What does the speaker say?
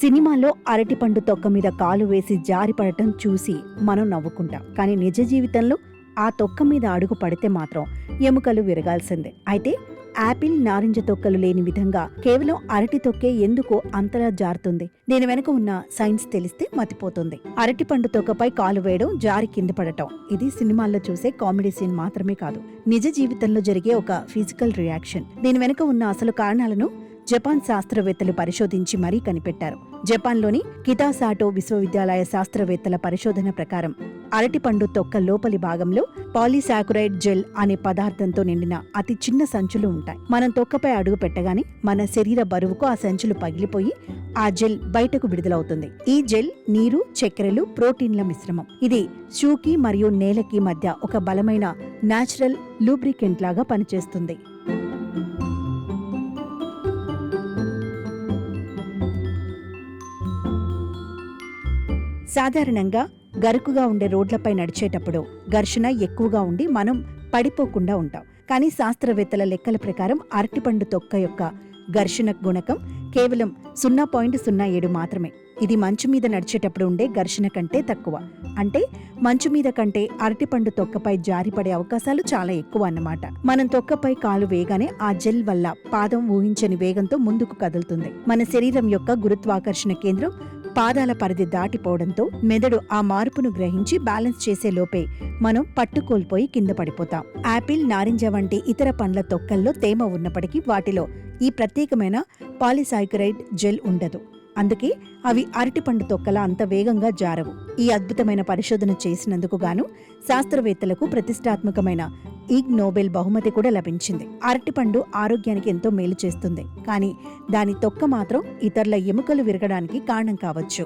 సినిమాల్లో అరటిపండు తొక్క మీద కాలు వేసి జారిపడటం చూసి మనం నవ్వుకుంటాం. కానీ నిజ జీవితంలో ఆ తొక్క మీద అడుగు పడితే మాత్రం ఎముకలు విరగాల్సిందే. అయితే యాపిల్, నారింజ తొక్కలు లేని విధంగా కేవలం అరటి తొక్కే ఎందుకు అంతలా జారుతుంది? దీని వెనుక ఉన్న సైన్స్ తెలిస్తే మతిపోతుంది. అరటిపండు తొక్కపై కాలు వేయడం, జారి కింద పడటం ఇది సినిమాల్లో చూసే కామెడీ సీన్ మాత్రమే కాదు, నిజ జీవితంలో జరిగే ఒక ఫిజికల్ రియాక్షన్. దీని వెనుక ఉన్న అసలు కారణాలను జపాన్ శాస్త్రవేత్తలు పరిశోధించి మరీ కనిపెట్టారు. జపాన్లోని కితాసాటో విశ్వవిద్యాలయ శాస్త్రవేత్తల పరిశోధన ప్రకారం అరటిపండు తొక్క లోపలి భాగంలో పాలీసాకరైడ్ జెల్ అనే పదార్థంతో నిండిన అతి చిన్న సంచులు ఉంటాయి. మనం తొక్కపై అడుగు పెట్టగానే మన శరీర బరువుకు ఆ సంచులు పగిలిపోయి ఆ జెల్ బయటకు విడుదలవుతుంది. ఈ జెల్ నీరు, చక్కెరలు, ప్రోటీన్ల మిశ్రమం. ఇది షూకి మరియు నేలకి మధ్య ఒక బలమైన న్యాచురల్ లూబ్రికెంట్ లాగా పనిచేస్తుంది. సాధారణంగా గరుకుగా ఉండే రోడ్లపై నడిచేటప్పుడు ఘర్షణ ఎక్కువగా ఉండి మనం పడిపోకుండా ఉంటాం. కానీ శాస్త్రవేత్తల లెక్కల ప్రకారం అరటిపండు తొక్క యొక్క ఘర్షణ గుణకం కేవలం 0.07 మాత్రమే. ఇది మంచు మీద నడిచేటప్పుడు ఉండే ఘర్షణ కంటే తక్కువ. అంటే మంచు మీద కంటే అరటిపండు తొక్కపై జారిపడే అవకాశాలు చాలా ఎక్కువ అన్నమాట. మనం తొక్కపై కాలు వేయగానే ఆ జెల్ వల్ల పాదం ఊహించని వేగంతో ముందుకు కదులుతుంది. మన శరీరం యొక్క గురుత్వాకర్షణ కేంద్రం పాదాల పరిధి దాటిపోవడంతో మెదడు ఆ మార్పును గ్రహించి బ్యాలెన్స్ చేసే లోపే మనం పట్టుకోల్పోయి కింద పడిపోతాం. యాపిల్, నారింజ వంటి ఇతర పండ్ల తొక్కల్లో తేమ ఉన్నప్పటికీ వాటిలో ఈ ప్రత్యేకమైన పాలీసాకరైడ్ జెల్ ఉండదు. అందుకే అవి అరటిపండు తొక్కలా అంత వేగంగా జారవు. ఈ అద్భుతమైన పరిశోధన చేసినందుకు గాను శాస్త్రవేత్తలకు ప్రతిష్టాత్మకమైన ఇగ్ నోబెల్ బహుమతి కూడా లభించింది. అరటిపండు ఆరోగ్యానికి ఎంతో మేలు చేస్తుంది, కానీ దాని తొక్క మాత్రం ఇతరుల ఎముకలు విరగడానికి కారణం కావచ్చు.